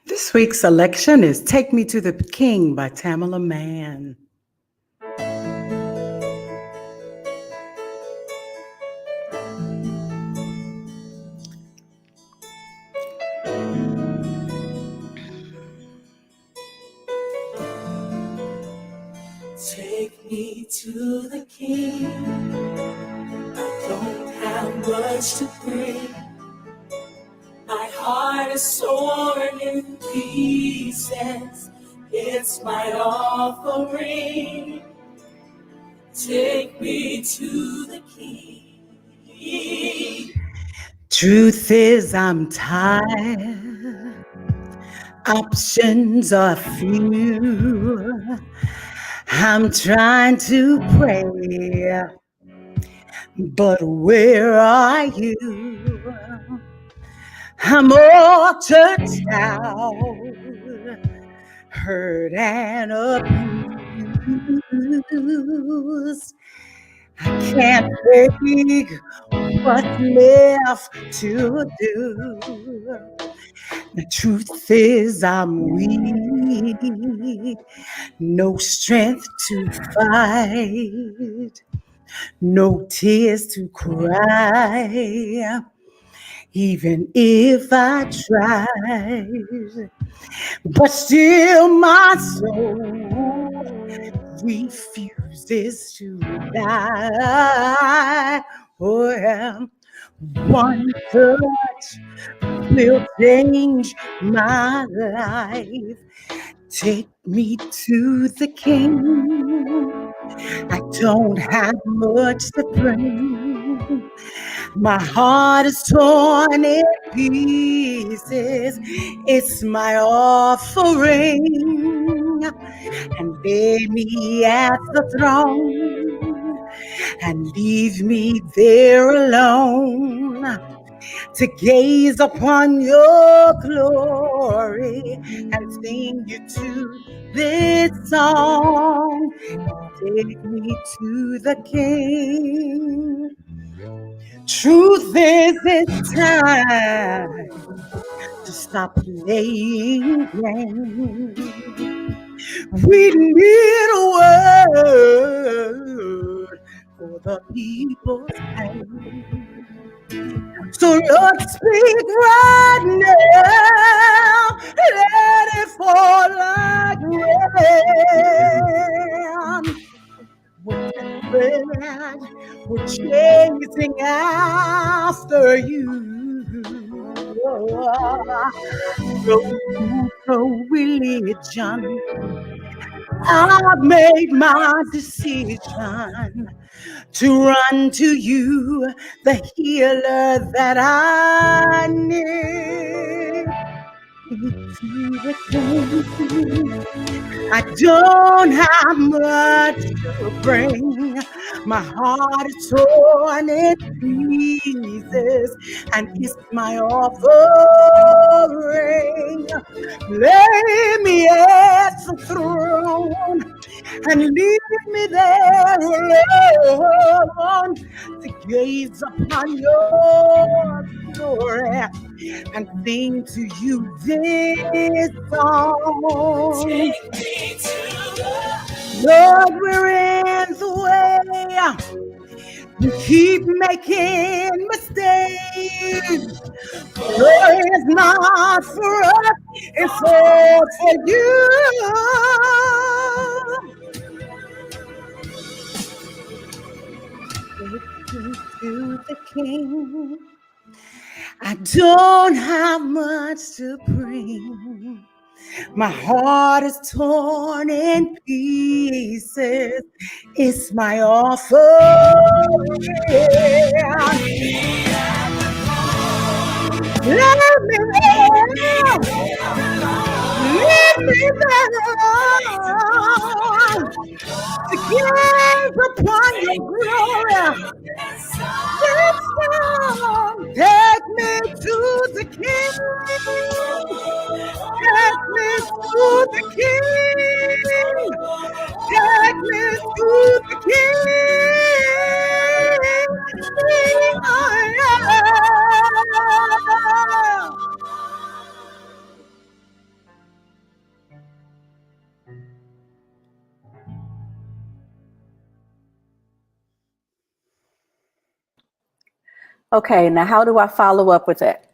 This week's selection is Take Me to the King by Tamala Mann. Take me to the King. I don't have much to bring. My heart is torn in pieces. It's my offering. Take me to the King. Truth is, I'm tired. Options are few. I'm trying to pray, but where are you? I'm all touched out, hurt and abused. I can't think what's left to do. The truth is I'm weak, no strength to fight, no tears to cry, even if I tried. But still my soul refuses to die. Oh, yeah. One touch will change my life. Take me to the King. I don't have much to bring. My heart is torn in pieces. It's my offering. And lay me at the throne and leave me there alone to gaze upon your glory and sing you to this song. Take me to the King. Truth is, it's time to stop playing games. We need a word for the people's pain. So Lord, speak right now. Let it fall like rain. We're chasing after you. No religion. I've made my decision to run to you, the healer that I need. To the King. I don't have much to bring. My heart is torn in pieces, and it's my offering. Lay me at the throne and leave me there alone to gaze upon your glory and sing to you this song. Take me to the Lord, we're in the way. We keep making mistakes. It's not for us, it's all for you. Take me to the King. I don't have much to bring. My heart is torn in pieces. It's my offering. Let me live. Let me live. To gaze upon your glory. This song, take me to the King. Take me to the King. Take me to the King. Oh, yeah. Okay, now how do I follow up with that?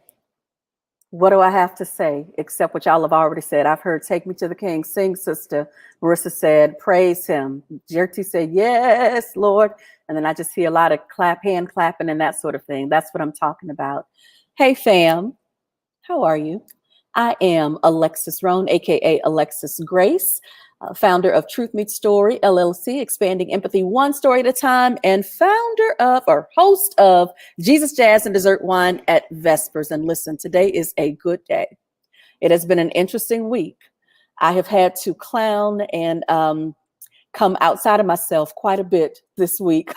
What do I have to say except what y'all have already said? I've heard "Take Me to the King," sing, sister. Marissa said, "Praise him." Jerty said, "Yes, Lord." And then I just see a lot of hand clapping and that sort of thing. That's what I'm talking about. Hey, fam. How are you? I am Alexus Rhone, aka Alexus Grace, founder of Truth Meets Story LLC, expanding empathy one story at a time, and founder of or host of Jesus Jazz and Dessert Wine at Vespers. And listen, today is a good day. It has been an interesting week. I have had to clown and come outside of myself quite a bit this week.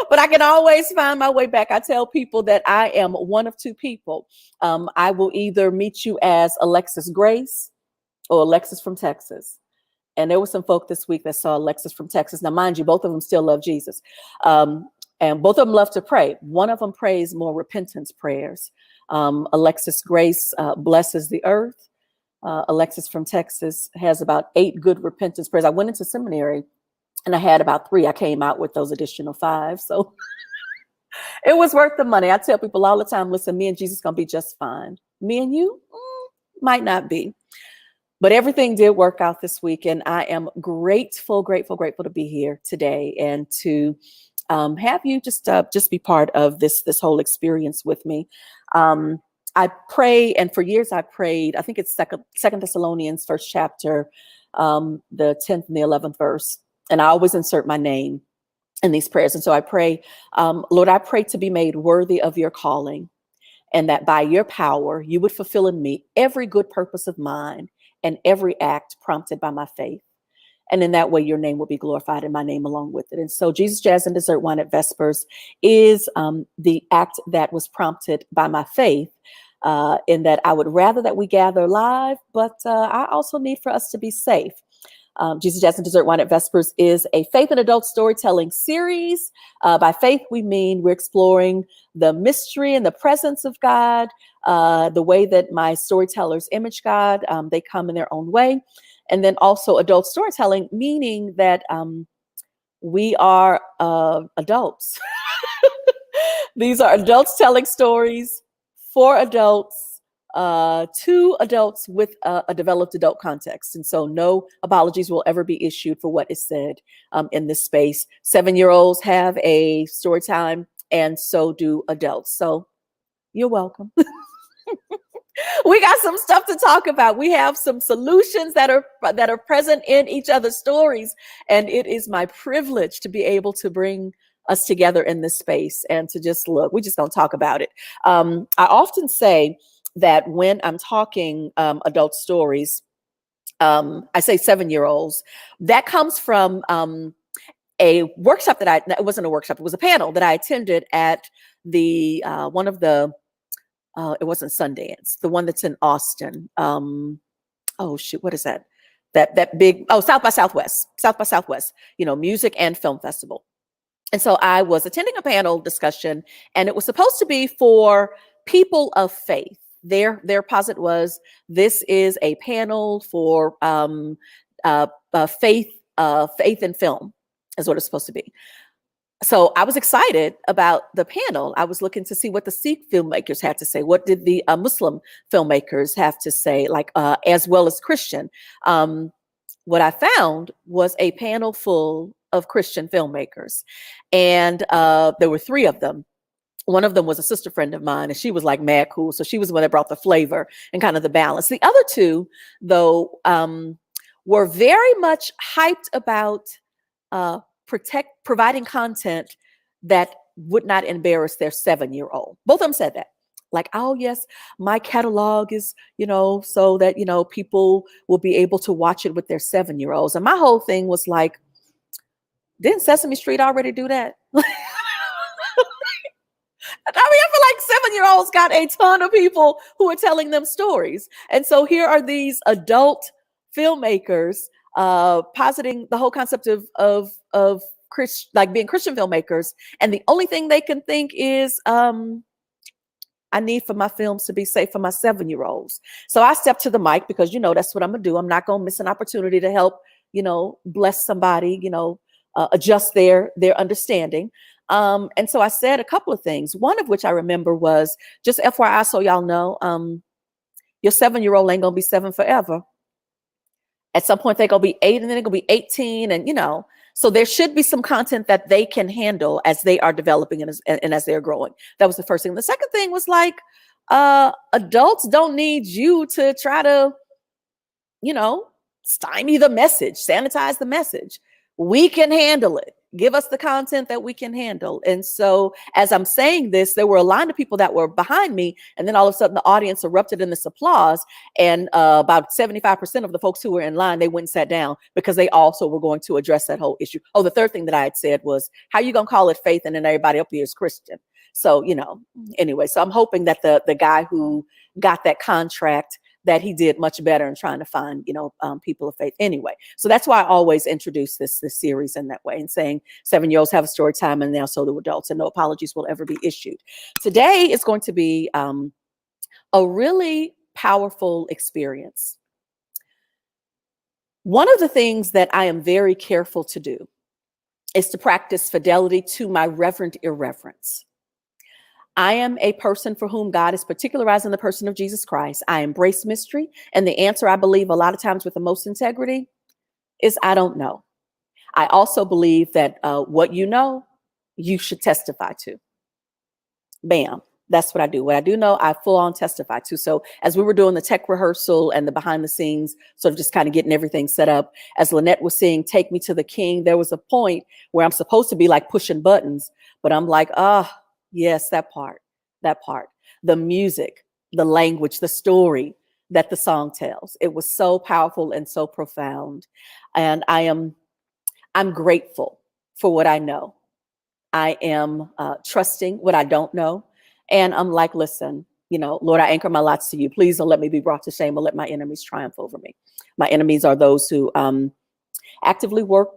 But I can always find my way back. I tell people that I am one of two people. I will either meet you as Alexus Grace or Alexis from Texas. And there were some folk this week that saw Alexis from Texas. Now, mind you, both of them still love Jesus. And both of them love to pray. One of them prays more repentance prayers. Alexis Grace blesses the earth. Alexis from Texas has about 8 good repentance prayers. I went into seminary and I had about 3. I came out with those additional 5. So it was worth the money. I tell people all the time, listen, me and Jesus going to be just fine. Me and you might not be. But everything did work out this week. And I am grateful to be here today and to have you just be part of this whole experience with me. I pray, and for years I prayed, I think it's Second Thessalonians, 1st chapter, the 10th and the 11th verse. And I always insert my name in these prayers. And so I pray, Lord, I pray to be made worthy of your calling, and that by your power, you would fulfill in me every good purpose of mine and every act prompted by my faith. And in that way, your name will be glorified and my name along with it. And so Jesus Jazz and Dessert Wine at Vespers is the act that was prompted by my faith, in that I would rather that we gather live, but I also need for us to be safe. Jesus Jazz and Dessert Wine at Vespers is a faith and adult storytelling series. By faith, we mean we're exploring the mystery and the presence of God, the way that my storytellers image God. They come in their own way. And then also adult storytelling, meaning that we are adults. These are adults telling stories for adults, to adults with a developed adult context. And so no apologies will ever be issued for what is said in this space. 7-year-olds have a story time, and so do adults. So you're welcome. We got some stuff to talk about. We have some solutions that are present in each other's stories. And it is my privilege to be able to bring us together in this space and to just look. We're just going to talk about it. I often say that when I'm talking adult stories, I say 7-year-olds, that comes from a workshop it wasn't a workshop, it was a panel that I attended at the one of the it wasn't Sundance, the one that's in Austin. Oh shoot, what is that? That big, South by Southwest, music and film festival. And so I was attending a panel discussion, and it was supposed to be for people of faith. Their posit was, this is a panel for faith in film, is what it's supposed to be. So I was excited about the panel. I was looking to see what the Sikh filmmakers had to say. What did the Muslim filmmakers have to say, as well as Christian? What I found was a panel full of Christian filmmakers. And there were 3 of them. One of them was a sister friend of mine, and she was like mad cool. So she was the one that brought the flavor and kind of the balance. The other 2, though, were very much hyped about providing content that would not embarrass their 7-year-old. Both of them said that. Like, oh yes, my catalog is, so that, people will be able to watch it with their 7-year-olds. And my whole thing was like, didn't Sesame Street already do that? I feel like 7-year-olds got a ton of people who are telling them stories. And so here are these adult filmmakers positing the whole concept of being Christian filmmakers. And the only thing they can think is, I need for my films to be safe for my 7-year-olds. So I stepped to the mic because, that's what I'm going to do. I'm not going to miss an opportunity to help, bless somebody, adjust their understanding. And so I said a couple of things, one of which I remember was, just FYI, so y'all know, your 7-year-old ain't gonna be 7 forever. At some point they're gonna be 8, and then they're gonna be 18, and so there should be some content that they can handle as they are developing and as they're growing. That was the first thing. The second thing was like, adults don't need you to try to, stymie the message, sanitize the message. We can handle it. Give us the content that we can handle. And so as I'm saying this, there were a line of people that were behind me. And then all of a sudden the audience erupted in this applause. And about 75% of the folks who were in line, they went and sat down because they also were going to address that whole issue. Oh, the third thing that I had said was, how you going to call it faith and then everybody up here is Christian? So, anyway, so I'm hoping that the guy who got that contract, that he did much better in trying to find, people of faith anyway. So that's why I always introduce this series in that way, and saying 7-year-olds have a story time, and now so do adults, and no apologies will ever be issued. Today is going to be a really powerful experience. One of the things that I am very careful to do is to practice fidelity to my reverent irreverence. I am a person for whom God is particularized in the person of Jesus Christ. I embrace mystery. And the answer, I believe, a lot of times with the most integrity is, I don't know. I also believe that what you know, you should testify to. Bam. That's what I do. What I do know, I full on testify to. So as we were doing the tech rehearsal and the behind the scenes, sort of just kind of getting everything set up, as Lynette was saying, take me to the king, there was a point where I'm supposed to be like pushing buttons, but I'm like, yes, that part, the music, the language, the story that the song tells. It was so powerful and so profound. And I'm grateful for what I know. I am trusting what I don't know. And I'm like, listen, Lord, I anchor my lots to you. Please don't let me be brought to shame or let my enemies triumph over me. My enemies are those who actively work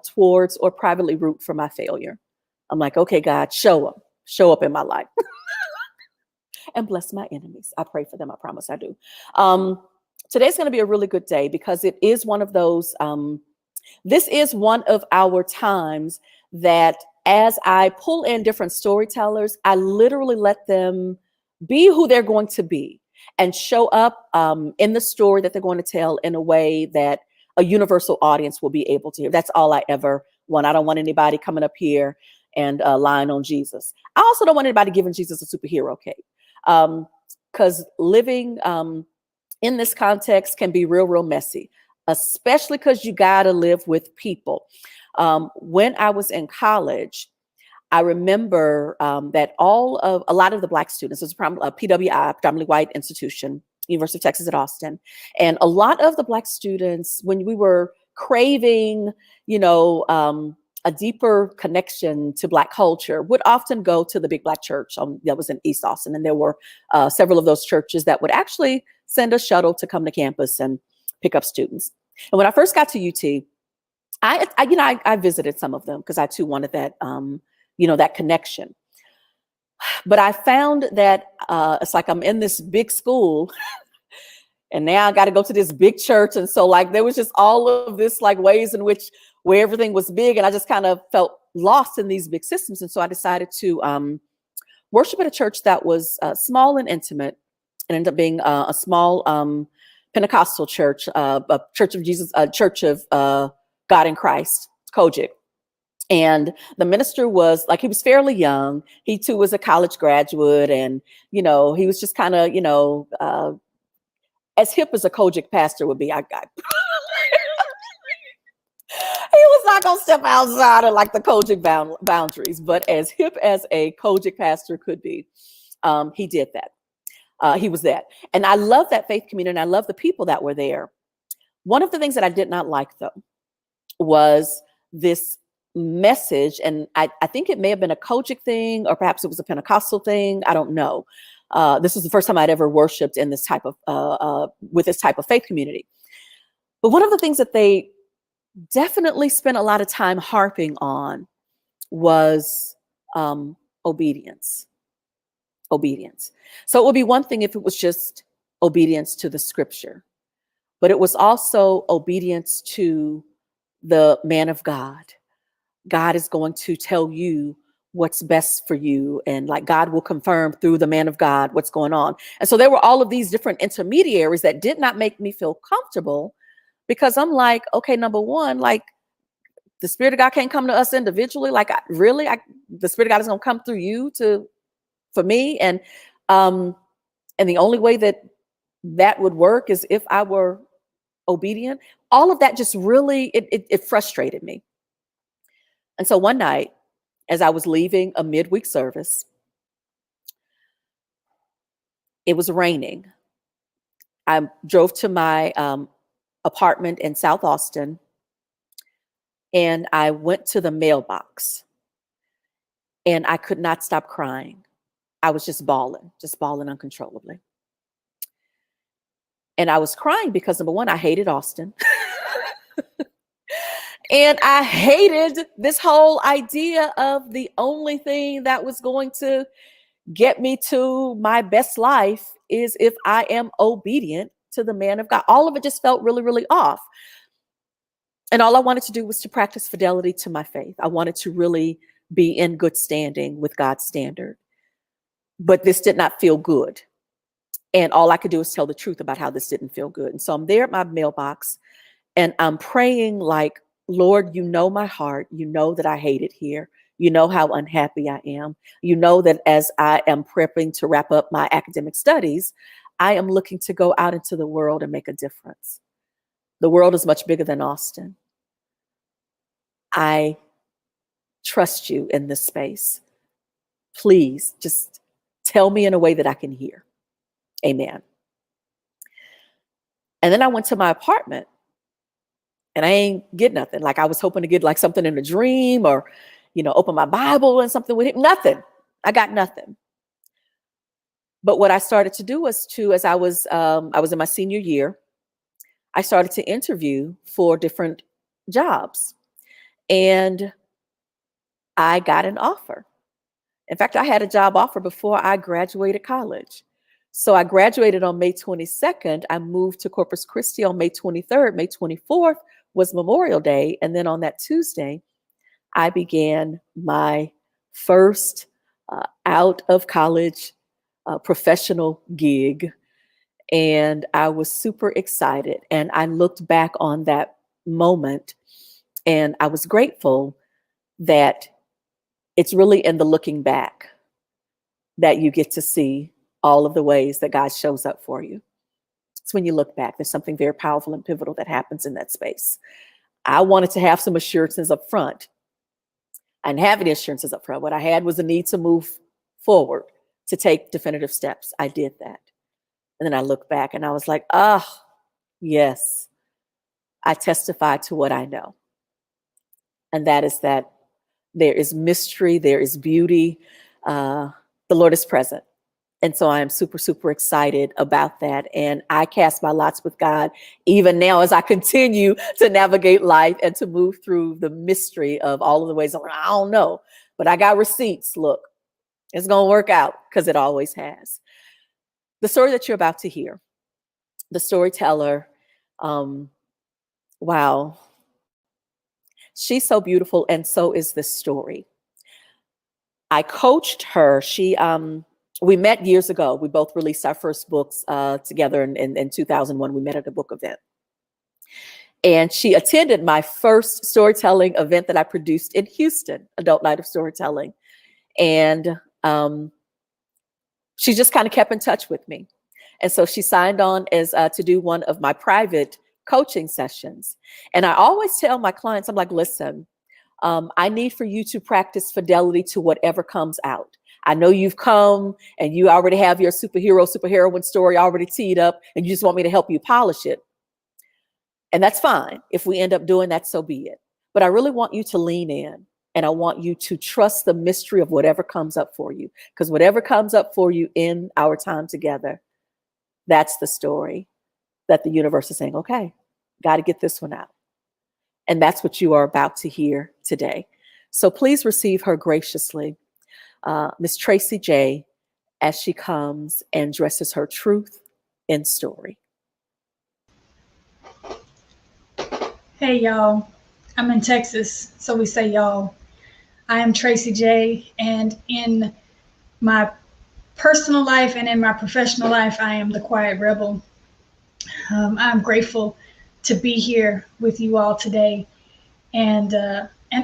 towards or privately root for my failure. I'm like, okay, God, show up in my life and bless my enemies. I pray for them. I promise I do. Today's going to be a really good day because it is one of those, this is one of our times that as I pull in different storytellers, I literally let them be who they're going to be and show up in the story that they're going to tell in a way that a universal audience will be able to hear. That's all I ever want. I don't want anybody coming up here and lying on Jesus. I also don't want anybody giving Jesus a superhero cape, because living in this context can be real messy, especially because you got to live with people. When I was in college, I remember that a lot of the Black students, it was a PWI, predominantly white institution, University of Texas at Austin. And a lot of the Black students, when we were craving, a deeper connection to Black culture, would often go to the big Black church that was in East Austin. And there were several of those churches that would actually send a shuttle to come to campus and pick up students. And when I first got to UT, I visited some of them because I too wanted that, that connection. But I found that it's like I'm in this big school and now I got to go to this big church. And so like, there was just all of this like ways in which where everything was big. And I just kind of felt lost in these big systems. And so I decided to worship at a church that was small and intimate, and ended up being a small Pentecostal church, a Church of Jesus, a Church of God in Christ, Kojic. And the minister was like, he was fairly young. He too was a college graduate. And, he was just kind of, as hip as a Kojic pastor would be. He was not going to step outside of like the Kojic boundaries, but as hip as a Kojic pastor could be, he did that. He was that. And I love that faith community. And I love the people that were there. One of the things that I did not like, though, was this message. And I think it may have been a Kojic thing, or perhaps it was a Pentecostal thing. I don't know. This was the first time I'd ever worshiped in this type of, with this type of faith community. But one of the things that they definitely spent a lot of time harping on was obedience. Obedience. So it would be one thing if it was just obedience to the scripture, but it was also obedience to the man of God. God is going to tell you what's best for you. And like God will confirm through the man of God what's going on. And so there were all of these different intermediaries that did not make me feel comfortable, because I'm like, okay, number one, like the Spirit of God can't come to us individually. Like, the Spirit of God is going to come through you for me. And the only way that would work is if I were obedient. All of that just really, it frustrated me. And so one night, as I was leaving a midweek service, it was raining. I drove to my apartment in South Austin, and I went to the mailbox, and I could not stop crying. I was just bawling uncontrollably. And I was crying because, number one, I hated Austin. And I hated this whole idea of the only thing that was going to get me to my best life is if I am obedient to the man of God. All of it just felt really, really off. And all I wanted to do was to practice fidelity to my faith. I wanted to really be in good standing with God's standard. But this did not feel good. And all I could do is tell the truth about how this didn't feel good. And so I'm there at my mailbox, and I'm praying like, Lord, you know my heart. You know that I hate it here. You know how unhappy I am. You know that as I am prepping to wrap up my academic studies, I am looking to go out into the world and make a difference. The world is much bigger than Austin. I trust you in this space. Please just tell me in a way that I can hear. Amen. And then I went to my apartment, and I ain't get nothing. Like I was hoping to get like something in a dream, or, open my Bible and something with it. Nothing. I got nothing. But what I started to do was as I was in my senior year, I started to interview for different jobs, and I got an offer. In fact, I had a job offer before I graduated college. So I graduated on May 22nd. I moved to Corpus Christi on May 23rd. May 24th was Memorial Day. And then on that Tuesday, I began my first out of college professional gig. And I was super excited. And I looked back on that moment, and I was grateful that it's really in the looking back that you get to see all of the ways that God shows up for you. It's when you look back, there's something very powerful and pivotal that happens in that space. I wanted to have some assurances up front. I didn't have any assurances up front. What I had was a need to move forward, to take definitive steps. I did that. And then I looked back and I was like, yes, I testify to what I know. And that is that there is mystery, there is beauty. The Lord is present. And so I am super, super excited about that. And I cast my lots with God, even now as I continue to navigate life and to move through the mystery of all of the ways. I don't know, but I got receipts. Look, it's going to work out, because it always has. The story that you're about to hear, the storyteller, wow, she's so beautiful, and so is this story. I coached her. We met years ago. We both released our first books together in 2001. We met at a book event. And she attended my first storytelling event that I produced in Houston, Adult Night of Storytelling. And she just kind of kept in touch with me. And so she signed on as to do one of my private coaching sessions. And I always tell my clients, I'm like, listen, I need for you to practice fidelity to whatever comes out. I know you've come and you already have your superheroine story already teed up, and you just want me to help you polish it. And that's fine. If we end up doing that, so be it. But I really want you to lean in, and I want you to trust the mystery of whatever comes up for you. Because whatever comes up for you in our time together, that's the story that the universe is saying, okay, got to get this one out. And that's what you are about to hear today. So please receive her graciously, Miss Tracie Jae, as she comes and dresses her truth in story. Hey, y'all. I'm in Texas, so we say y'all. I am Tracie Jae, and in my personal life and in my professional life, I am the quiet rebel. I'm grateful to be here with you all today, and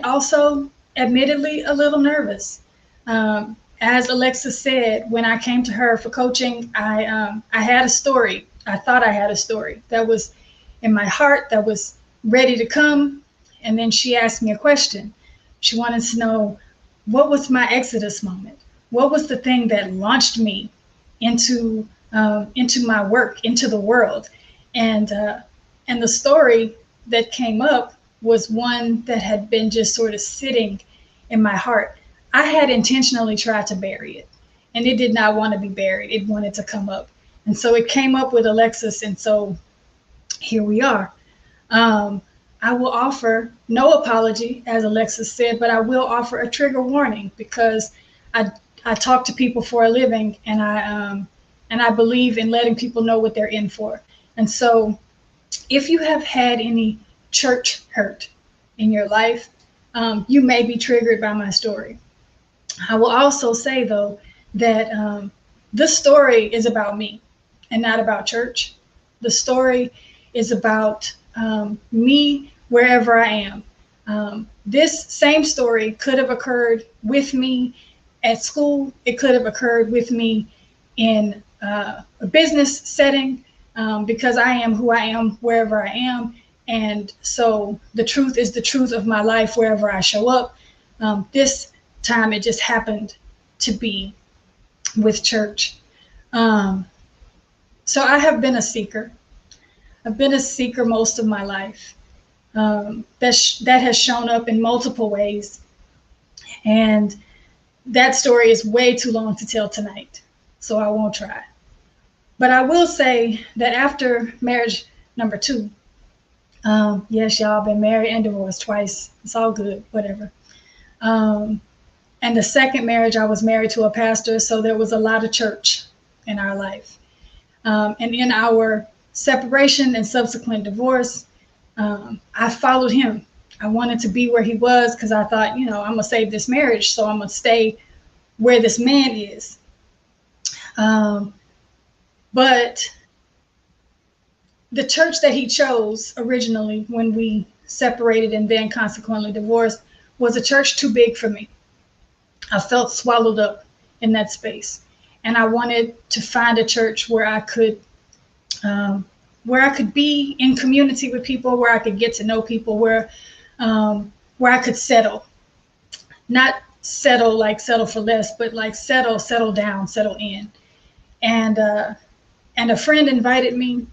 also, admittedly, a little nervous. As Alexus said, when I came to her for coaching, I had a story. I thought I had a story that was in my heart, that was ready to come, and then she asked me a question. She wanted to know, what was my Exodus moment? What was the thing that launched me into my work, into the world? And the story that came up was one that had been just sort of sitting in my heart. I had intentionally tried to bury it, and it did not want to be buried. It wanted to come up. And so it came up with Alexus, and so here we are. Um, I will offer no apology, as Alexus said, but I will offer a trigger warning because I I talk to people for a living, and I believe in letting people know what they're in for. And so, if you have had any church hurt in your life, you may be triggered by my story. I will also say, though, that the story is about me and not about church. The story is about me wherever I am. This same story could have occurred with me at school. It could have occurred with me in a business setting because I am who I am wherever I am. And so the truth is the truth of my life wherever I show up. This time it just happened to be with church. Um, so I have been a seeker. I've been a seeker most of my life. That has shown up in multiple ways. And that story is way too long to tell tonight, so I won't try. But I will say that after marriage number 2, yes, y'all been married and divorced twice. It's all good, whatever. Um, and the second marriage, I was married to a pastor, so there was a lot of church in our life. And in our separation and subsequent divorce, I followed him. I wanted to be where he was because I thought, I'm going to save this marriage, so I'm going to stay where this man is. But the church that he chose originally when we separated and then consequently divorced was a church too big for me. I felt swallowed up in that space. And I wanted to find a church where I could be in community with people, where I could get to know people, where I could settle. Not settle like settle for less, but like settle down, settle in. And a friend invited me,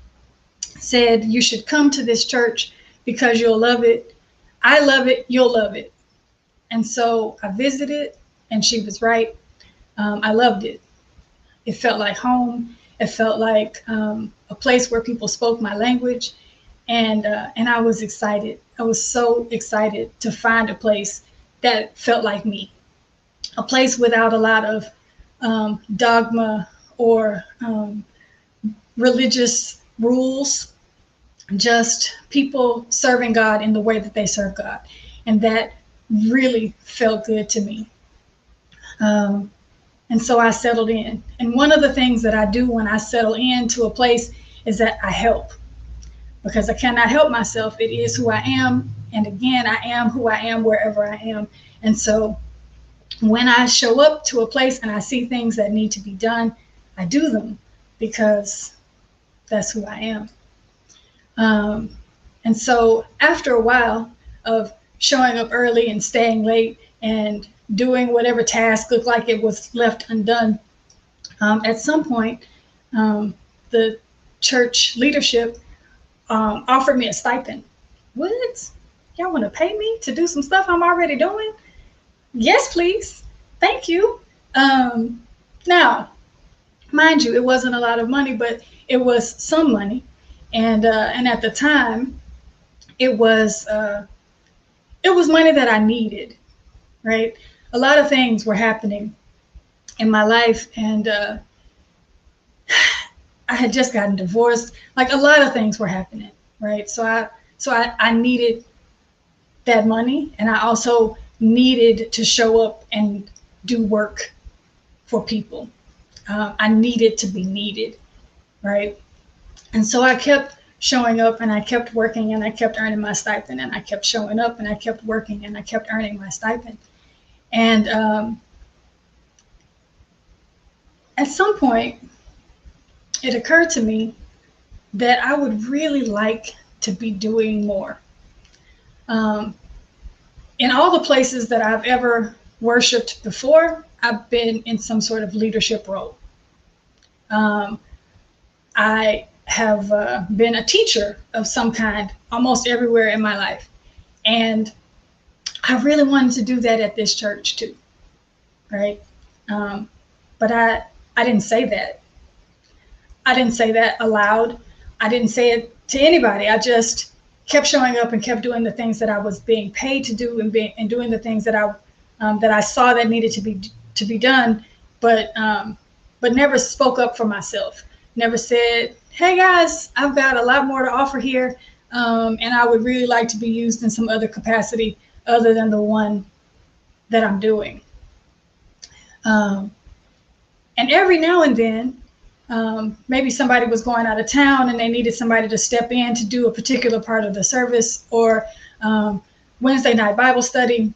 said, you should come to this church because you'll love it. I love it, you'll love it. And so I visited, and she was right. I loved it. It felt like home. It felt like a place where people spoke my language, and I was excited. I was so excited to find a place that felt like me, a place without a lot of dogma or religious rules, just people serving God in the way that they serve God, and that really felt good to me. And so I settled in. And one of the things that I do when I settle into a place is that I help, because I cannot help myself. It is who I am. And again, I am who I am wherever I am. And so when I show up to a place and I see things that need to be done, I do them because that's who I am. And so after a while of showing up early and staying late and doing whatever task looked like it was left undone, at some point, the church leadership offered me a stipend. What? Y'all want to pay me to do some stuff I'm already doing? Yes, please. Thank you. Now, mind you, it wasn't a lot of money, but it was some money. And at the time, it was money that I needed, right? A lot of things were happening in my life, and I had just gotten divorced. Like, a lot of things were happening, right? So I needed that money, and I also needed to show up and do work for people. I needed to be needed, right? And so I kept showing up and I kept working and I kept earning my stipend, and I kept showing up and I kept working and I kept earning my stipend. And at some point, it occurred to me that I would really like to be doing more. In all the places that I've ever worshiped before, I've been in some sort of leadership role. I have been a teacher of some kind almost everywhere in my life. And I really wanted to do that at this church too, right? But I didn't say that. I didn't say that aloud. I didn't say it to anybody. I just kept showing up and kept doing the things that I was being paid to do, and doing the things that I saw that needed to be done, but never spoke up for myself. Never said, "Hey guys, I've got a lot more to offer here, and I would really like to be used in some other capacity other than the one that I'm doing." And every now and then, maybe somebody was going out of town and they needed somebody to step in to do a particular part of the service, or Wednesday night Bible study.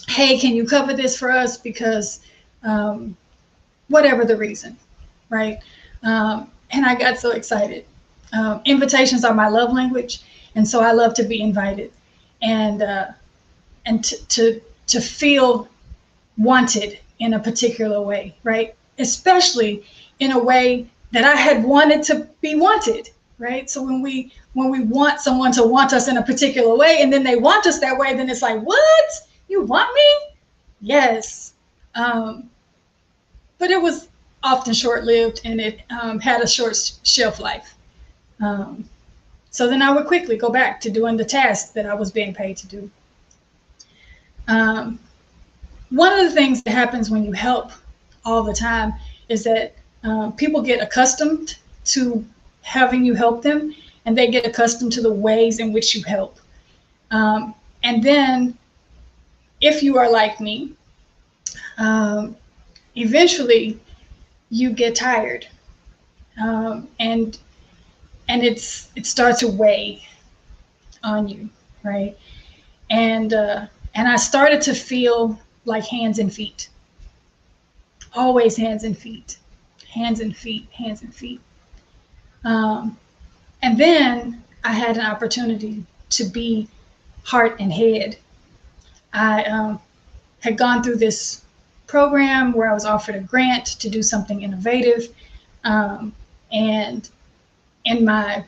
Hey, can you cover this for us? Because whatever the reason, right? And I got so excited. Invitations are my love language, and so I love to be invited, and to feel wanted in a particular way, right? Especially in a way that I had wanted to be wanted, right? So when we want someone to want us in a particular way, and then they want us that way, then it's like, what? You want me? Yes. But it was often short-lived, and it had a short shelf life. So then I would quickly go back to doing the task that I was being paid to do. One of the things that happens when you help all the time is that people get accustomed to having you help them, and they get accustomed to the ways in which you help. And then if you are like me, eventually you get tired, and it starts to weigh on you, right? And I started to feel like hands and feet, always hands and feet, hands and feet, hands and feet. And then I had an opportunity to be heart and head. I had gone through this program where I was offered a grant to do something innovative. And in my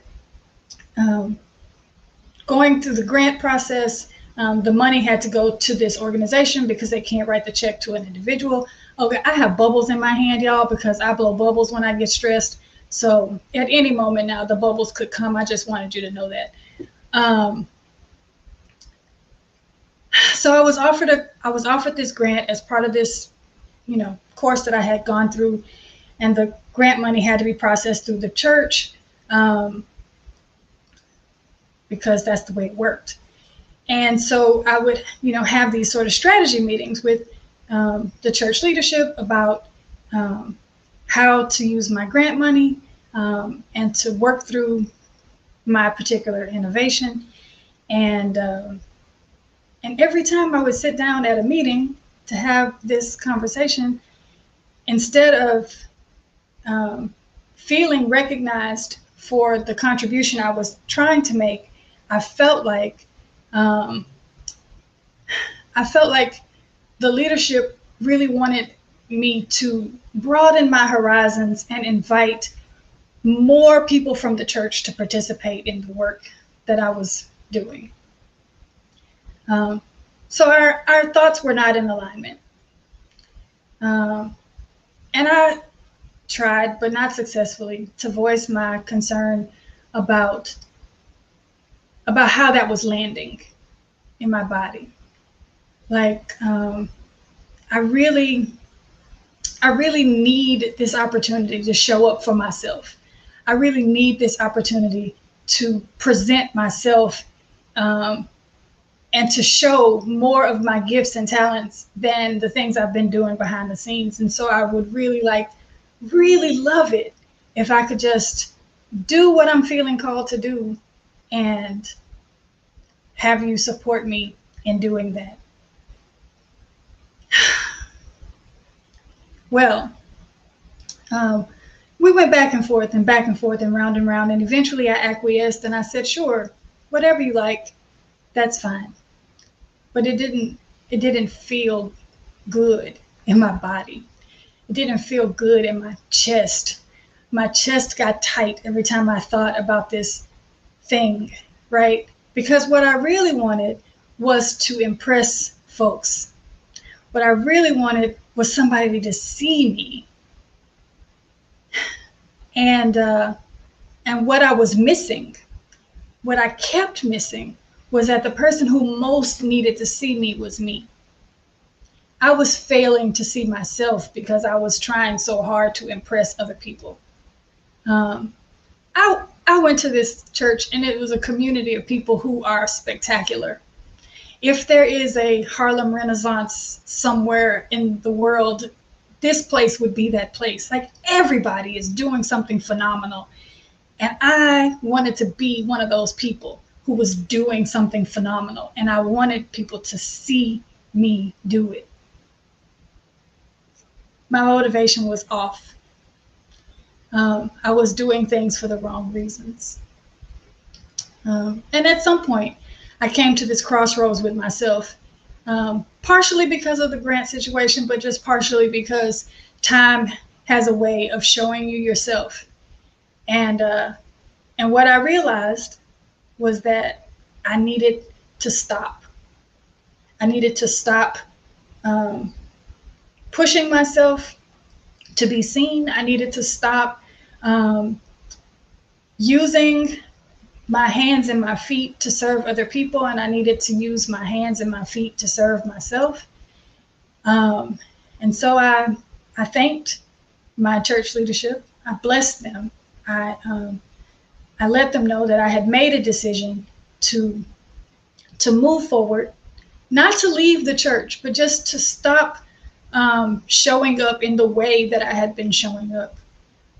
going through the grant process, the money had to go to this organization because they can't write the check to an individual. Okay, I have bubbles in my hand, y'all, because I blow bubbles when I get stressed. So at any moment now, the bubbles could come. I just wanted you to know that. So I was offered this grant as part of this, course that I had gone through, and the grant money had to be processed through the church, because that's the way it worked. And so I would, have these sort of strategy meetings with the church leadership about how to use my grant money, and to work through my particular innovation. And every time I would sit down at a meeting to have this conversation, instead of feeling recognized for the contribution I was trying to make, I felt like the leadership really wanted me to broaden my horizons and invite more people from the church to participate in the work that I was doing. So our thoughts were not in alignment. And I tried, but not successfully, to voice my concern about how that was landing in my body. Like, I really need this opportunity to show up for myself. I really need this opportunity to present myself and to show more of my gifts and talents than the things I've been doing behind the scenes. And so I would really love it if I could just do what I'm feeling called to do and have you support me in doing that. Well, we went back and forth and round and round. And eventually I acquiesced and I said, sure, whatever you like, that's fine. But it didn't feel good in my body. It didn't feel good in my chest. My chest got tight every time I thought about this thing, right? Because what I really wanted was to impress folks. What I really wanted was somebody to see me. And what I was missing, what I kept missing, was that the person who most needed to see me was me. I was failing to see myself because I was trying so hard to impress other people. I went to this church and it was a community of people who are spectacular. If there is a Harlem Renaissance somewhere in the world, this place would be that place. Like, everybody is doing something phenomenal. And I wanted to be one of those people who was doing something phenomenal. And I wanted people to see me do it. My motivation was off. I was doing things for the wrong reasons. And at some point, I came to this crossroads with myself, partially because of the grant situation, but just partially because time has a way of showing you yourself. And what I realized was that I needed to stop. I needed to stop pushing myself to be seen. I needed to stop using my hands and my feet to serve other people, and I needed to use my hands and my feet to serve myself. And so I thanked my church leadership. I blessed them. I let them know that I had made a decision to move forward, not to leave the church, but just to stop showing up in the way that I had been showing up.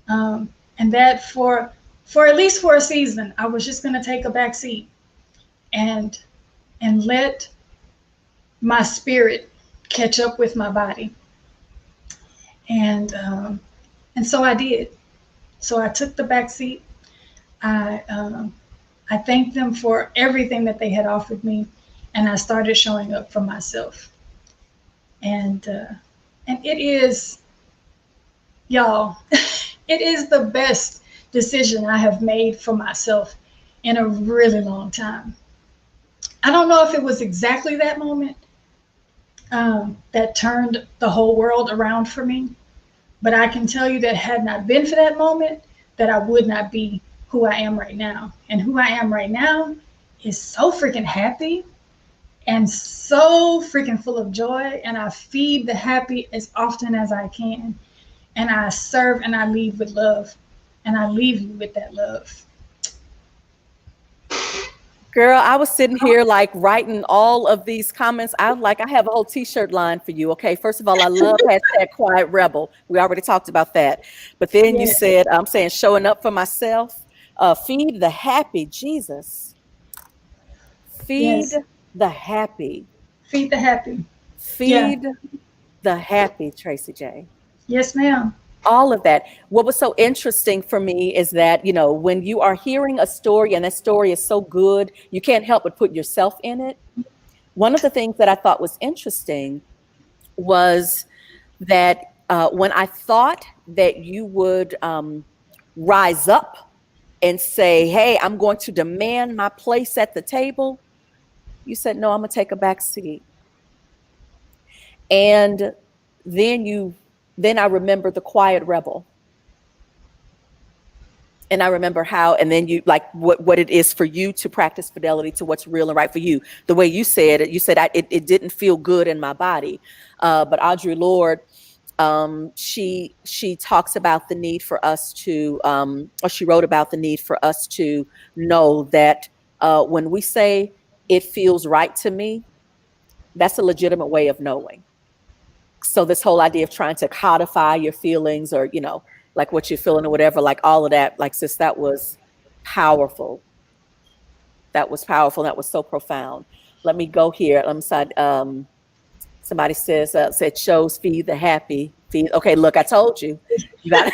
And that for at least for a season, I was just going to take a back seat and let my spirit catch up with my body. And so I did. So I took the back seat. I thanked them for everything that they had offered me, and I started showing up for myself. And it is, y'all, it is the best decision I have made for myself in a really long time. I don't know if it was exactly that moment that turned the whole world around for me, but I can tell you that had not been for that moment, that I would not be who I am right now. And who I am right now is so freaking happy and so freaking full of joy. And I feed the happy as often as I can. And I serve and I lead with love. And I leave you with that love. Girl, I was sitting here like writing all of these comments. I have a whole t-shirt line for you. Okay. First of all, I love #Quiet Rebel. We already talked about that. But then you said, I'm saying showing up for myself. Feed the happy, Jesus. Feed the happy. Feed the happy. Feed the happy, Tracie Jae. Yes, ma'am. All of that. What was so interesting for me is that, you know, when you are hearing a story and that story is so good, you can't help but put yourself in it. One of the things that I thought was interesting was that when I thought that you would rise up and say, hey, I'm going to demand my place at the table, you said, no, I'm going to take a back seat. And then I remember the quiet rebel. And I remember how, and then you like what it is for you to practice fidelity to what's real and right for you. The way you said it, it didn't feel good in my body. But Audre Lorde, she talks about the need for us to, or she wrote about the need for us to know that when we say it feels right to me, that's a legitimate way of knowing. So this whole idea of trying to codify your feelings, or, like what you're feeling or whatever, like all of that, like, sis, that was powerful. That was powerful. That was so profound. Let me go here. Let me side. Somebody said shows feed the happy. Feed. Okay, look, I told you. You got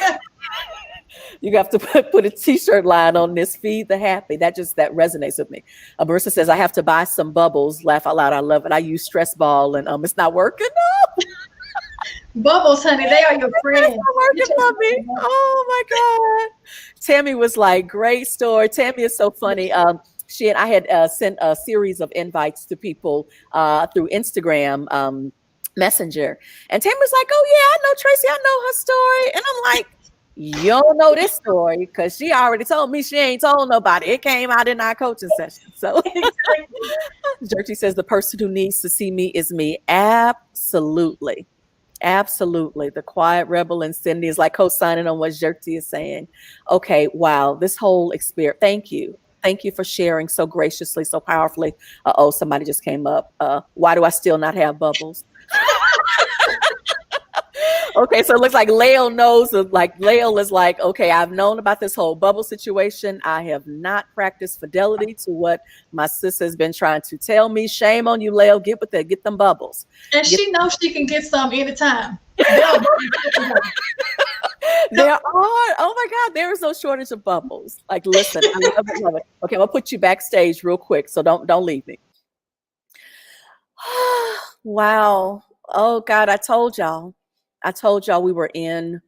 you have to put a t-shirt line on this. Feed the happy. That resonates with me. Marissa says, I have to buy some bubbles. Laugh out loud. I love it. I use stress ball and it's not working. Bubbles, honey, they are your friends. It's not working for me. Oh my God. Tammy was like, great story. Tammy is so funny. She and I had sent a series of invites to people through Instagram Messenger. And Tammy was like, oh yeah, I know Tracie. I know her story. And I'm like, you don't know this story because she already told me. She ain't told nobody. It came out in our coaching session. So Jerky says, the person who needs to see me is me. Absolutely. Absolutely. The quiet rebel and Cindy is like co-signing on what Jerky is saying. Okay. Wow. This whole experience. Thank you. Thank you for sharing so graciously, so powerfully. Somebody just came up. Why do I still not have bubbles? Okay, so it looks like Lael knows. Lael is like, okay, I've known about this whole bubble situation. I have not practiced fidelity to what my sis has been trying to tell me. Shame on you, Lael. Get with that. Get them bubbles. She knows she can get some anytime. There are. Oh my God, there is no shortage of bubbles. Like, listen, I love it, love it. Okay, I'm gonna put you backstage real quick, so don't leave me. Wow. Oh God, I told y'all we were in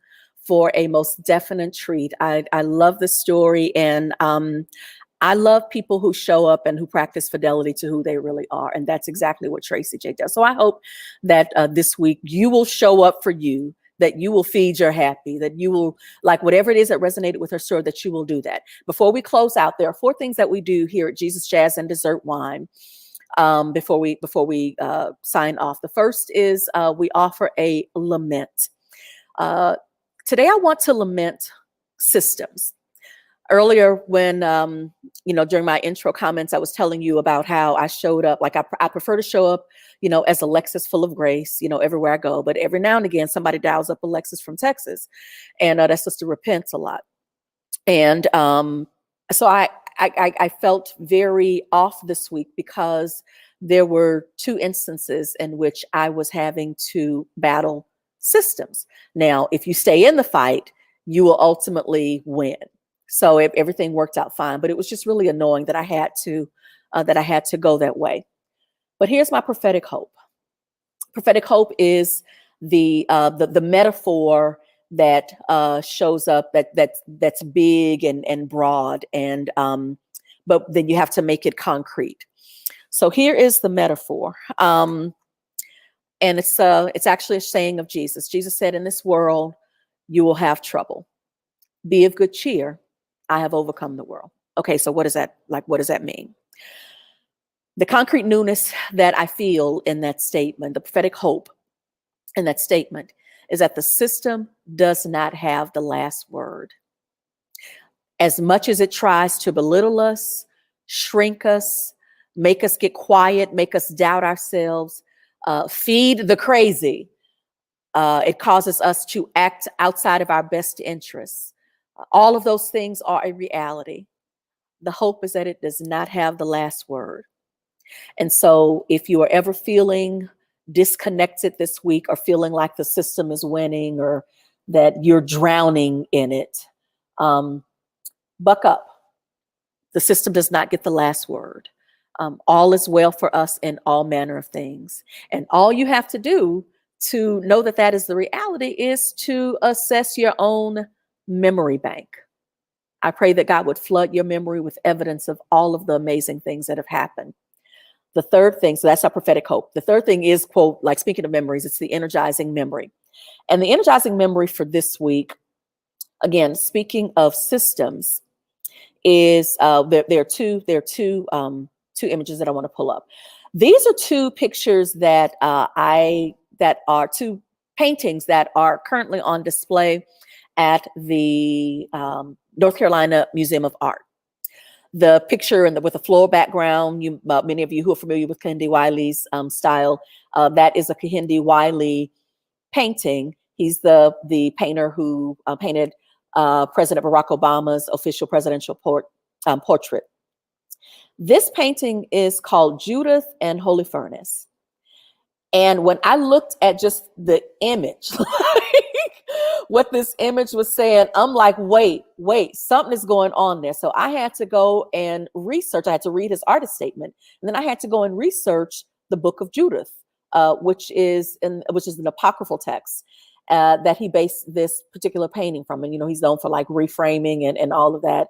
for a most definite treat. I love this story, and I love people who show up and who practice fidelity to who they really are, and that's exactly what Tracie Jae does. So I hope that this week you will show up for you, that you will feed your happy, that you will, like, whatever it is that resonated with her story, that you will do that. Before we close out, there are 4 things that we do here at Jesus Jazz and Dessert Wine. Before we sign off. The first is we offer a lament. Today I want to lament systems. Earlier when, during my intro comments, I was telling you about how I showed up. Like I prefer to show up, as Alexus full of grace, everywhere I go. But every now and again, somebody dials up Alexus from Texas, and that sister repents a lot. And so I felt very off this week because there were 2 instances in which I was having to battle systems. Now, if you stay in the fight, you will ultimately win. So everything worked out fine, but it was just really annoying that I had to go that way. But here's my prophetic hope. Prophetic hope is the metaphor that shows up that's big and broad, and but then you have to make it concrete. So here is the metaphor, and it's actually a saying of Jesus. Jesus said, "In this world, you will have trouble. Be of good cheer. I have overcome the world." Okay, so what does that mean? The concrete newness that I feel in that statement, the prophetic hope in that statement, is that the system does not have the last word. As much as it tries to belittle us, shrink us, make us get quiet, make us doubt ourselves, feed the crazy, it causes us to act outside of our best interests. All of those things are a reality. The hope is that it does not have the last word. And so if you are ever feeling disconnected this week, or feeling like the system is winning, or that you're drowning in it, buck up. The system does not get the last word. All is well for us in all manner of things. And all you have to do to know that that is the reality is to assess your own memory bank. I pray that God would flood your memory with evidence of all of the amazing things that have happened. The third thing, so that's our prophetic hope. The third thing is, quote, like, speaking of memories, it's the energizing memory. And the energizing memory for this week, again, speaking of systems, is there are two images that I want to pull up. These are 2 pictures that are 2 paintings that are currently on display at the North Carolina Museum of Art. The picture and with the floral background, many of you who are familiar with Kehinde Wiley's style, that is a Kehinde Wiley painting. He's the painter who painted President Barack Obama's official presidential portrait. This painting is called Judith and Holy Furnace. And when I looked at just the image, what this image was saying, I'm like, wait, something is going on there. So I had to go and research. I had to read his artist statement. And then I had to go and research the book of Judith, which is an apocryphal text that he based this particular painting from. And, he's known for like reframing and all of that.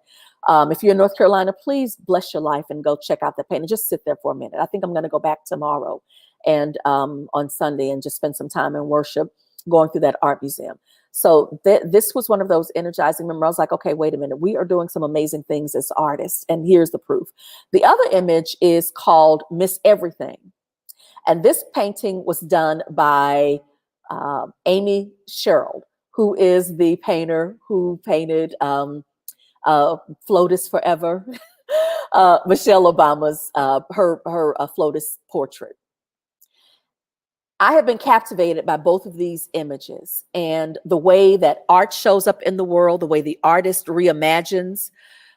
If you're in North Carolina, please bless your life and go check out the painting. Just sit there for a minute. I think I'm going to go back tomorrow and on Sunday and just spend some time in worship going through that art museum. So this was one of those energizing memories. I was like, okay, wait a minute. We are doing some amazing things as artists. And here's the proof. The other image is called Miss Everything. And this painting was done by Amy Sherrill, who is the painter who painted Flotus Forever, Michelle Obama's, her Flotus portrait. I have been captivated by both of these images and the way that art shows up in the world, the way the artist reimagines,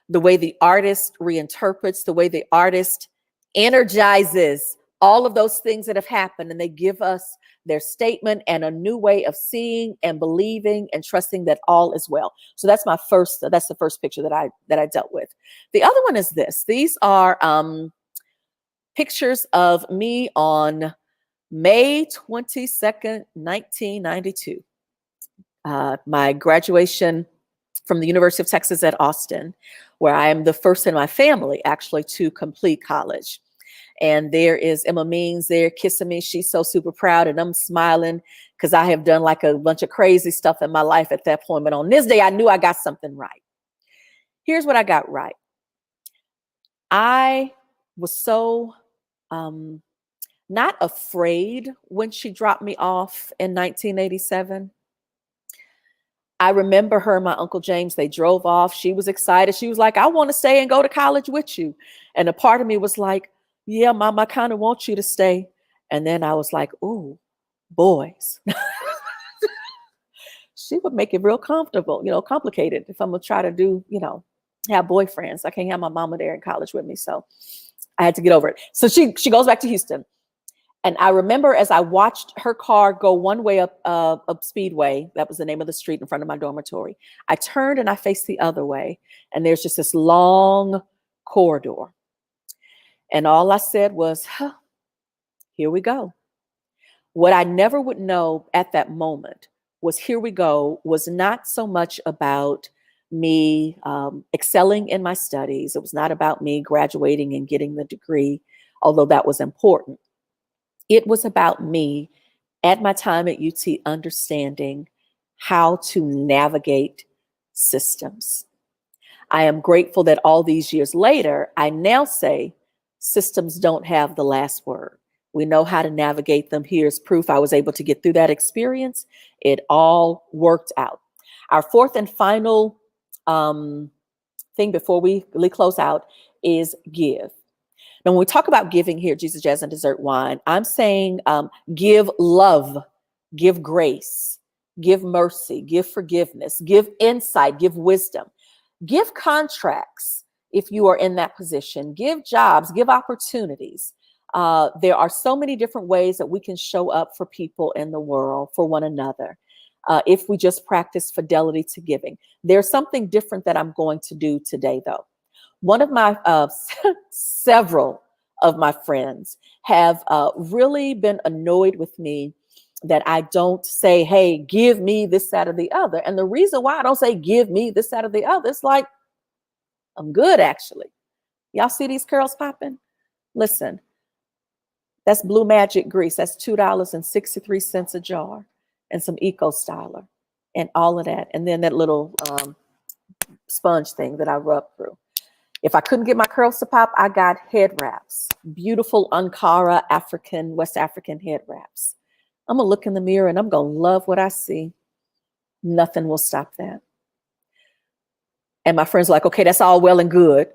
the way the artist reinterprets, the way the artist energizes all of those things that have happened, and they give us their statement and a new way of seeing and believing and trusting that all is well. So that's the first picture that I dealt with. The other one is this. These are pictures of me on May 22nd, 1992. My graduation from the University of Texas at Austin, where I am the first in my family actually to complete college. And there is Emma Means there kissing me. She's so super proud, and I'm smiling because I have done like a bunch of crazy stuff in my life at that point. But on this day, I knew I got something right. Here's what I got right. I was so not afraid when she dropped me off in 1987. I remember her and my Uncle James, they drove off. She was excited. She was like, I want to stay and go to college with you. And a part of me was like, yeah, Mom, I kind of want you to stay. And then I was like, ooh, boys. She would make it real comfortable, complicated if I'm going to try to do, have boyfriends. I can't have my mama there in college with me. So I had to get over it. So she goes back to Houston. And I remember as I watched her car go one way up Speedway, that was the name of the street in front of my dormitory, I turned and I faced the other way. And there's just this long corridor. And all I said was, here we go. What I never would know at that moment was here we go was not so much about me excelling in my studies. It was not about me graduating and getting the degree, although that was important. It was about me at my time at UT understanding how to navigate systems. I am grateful that all these years later, I now say systems don't have the last word. We know how to navigate them. Here's proof I was able to get through that experience. It all worked out. Our fourth and final thing before we really close out is give. Now, when we talk about giving here, Jesus, Jazz, and Dessert Wine, I'm saying give love, give grace, give mercy, give forgiveness, give insight, give wisdom, give contracts if you are in that position, give jobs, give opportunities. There are so many different ways that we can show up for people in the world, for one another, if we just practice fidelity to giving. There's something different that I'm going to do today, though. One of my, several of my friends have really been annoyed with me that I don't say, hey, give me this, that, or the other. And the reason why I don't say, give me this, that, or the other, it's like, I'm good, actually. Y'all see these curls popping? Listen, that's Blue Magic grease. That's $2.63 a jar and some Eco Styler and all of that. And then that little sponge thing that I rub through. If I couldn't get my curls to pop, I got head wraps, beautiful Ankara West African head wraps. I'm going to look in the mirror and I'm going to love what I see. Nothing will stop that. And my friends are like, okay, that's all well and good.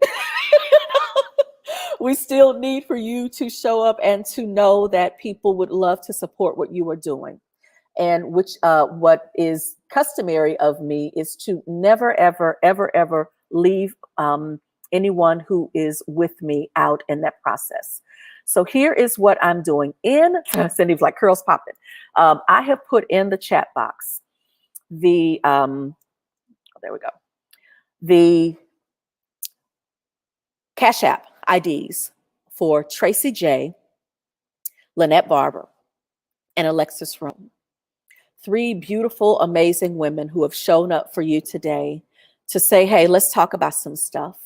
We still need for you to show up and to know that people would love to support what you are doing. And which what is customary of me is to never, ever, ever, ever leave anyone who is with me out in that process. So here is what I'm doing. Cindy's like curls popping. I have put in the chat box the there we go, the Cash App IDs for Tracie Jae, Lynette Barber, and Alexus Rhone. 3 beautiful, amazing women who have shown up for you today to say, hey, let's talk about some stuff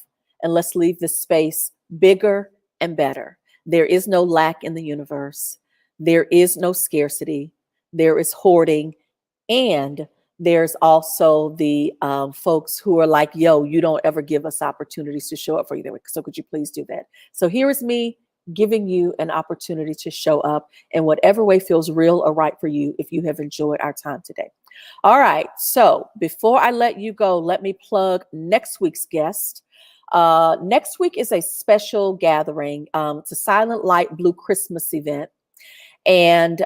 and let's leave this space bigger and better. There is no lack in the universe. There is no scarcity. There is hoarding. And there's also the folks who are like, yo, you don't ever give us opportunities to show up for you. So could you please do that? So here is me giving you an opportunity to show up in whatever way feels real or right for you if you have enjoyed our time today. All right. So before I let you go, let me plug next week's guest. Next week is a special gathering. It's a Silent Light Blue Christmas event. And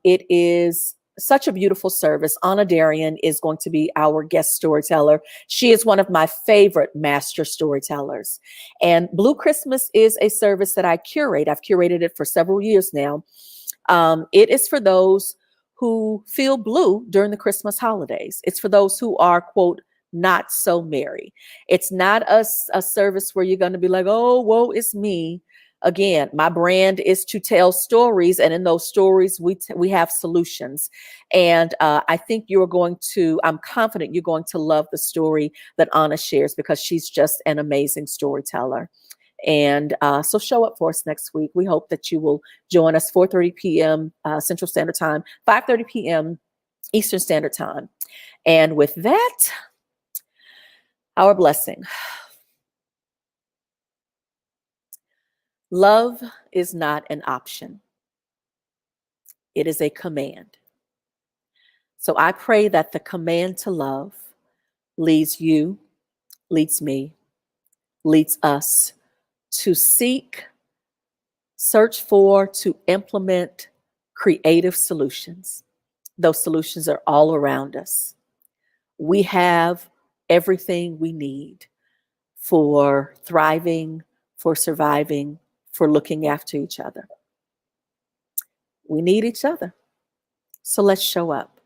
it is such a beautiful service. Anna Darian is going to be our guest storyteller. She is one of my favorite master storytellers. And Blue Christmas is a service that I curate. I've curated it for several years now. It is for those who feel blue during the Christmas holidays. It's for those who are, quote, not so merry. It's not a service where you're going to be like, oh, woe is me. Again, my brand is to tell stories, and in those stories, we have solutions. And I think I'm confident you're going to love the story that Anna shares because she's just an amazing storyteller. And so show up for us next week. We hope that you will join us 4:30 p.m. Central Standard Time, 5:30 p.m. Eastern Standard Time. And with that, our blessing. Love is not an option. It is a command. So I pray that the command to love leads you, leads me, leads us to seek, search for, to implement creative solutions. Those solutions are all around us. We have everything we need for thriving, for surviving, for looking after each other. We need each other. So let's show up.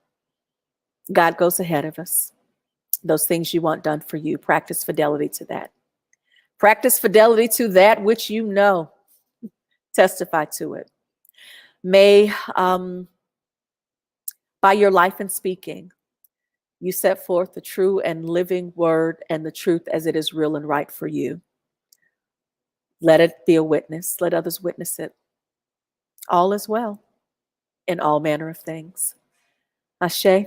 God goes ahead of us. Those things you want done for you, practice fidelity to that. Practice fidelity to that which you know. Testify to it. May, by your life and speaking, you set forth the true and living word and the truth as it is real and right for you. Let it be a witness. Let others witness it. All is well in all manner of things. Ashe,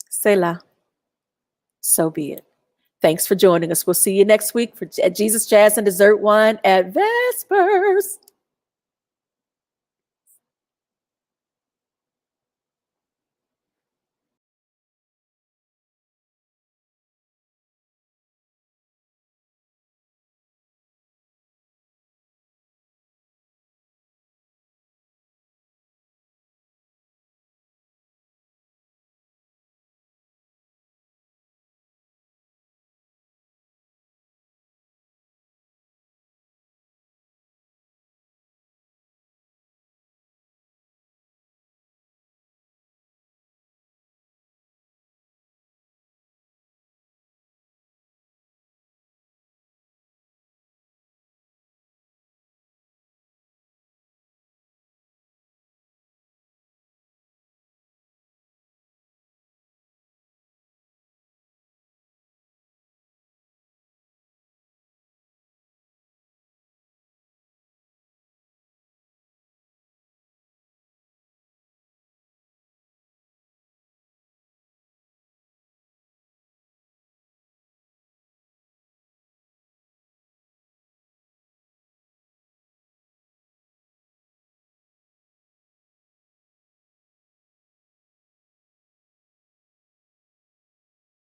Selah, so be it. Thanks for joining us. We'll see you next week for Jesus, Jazz, and Dessert Wine at Vespers.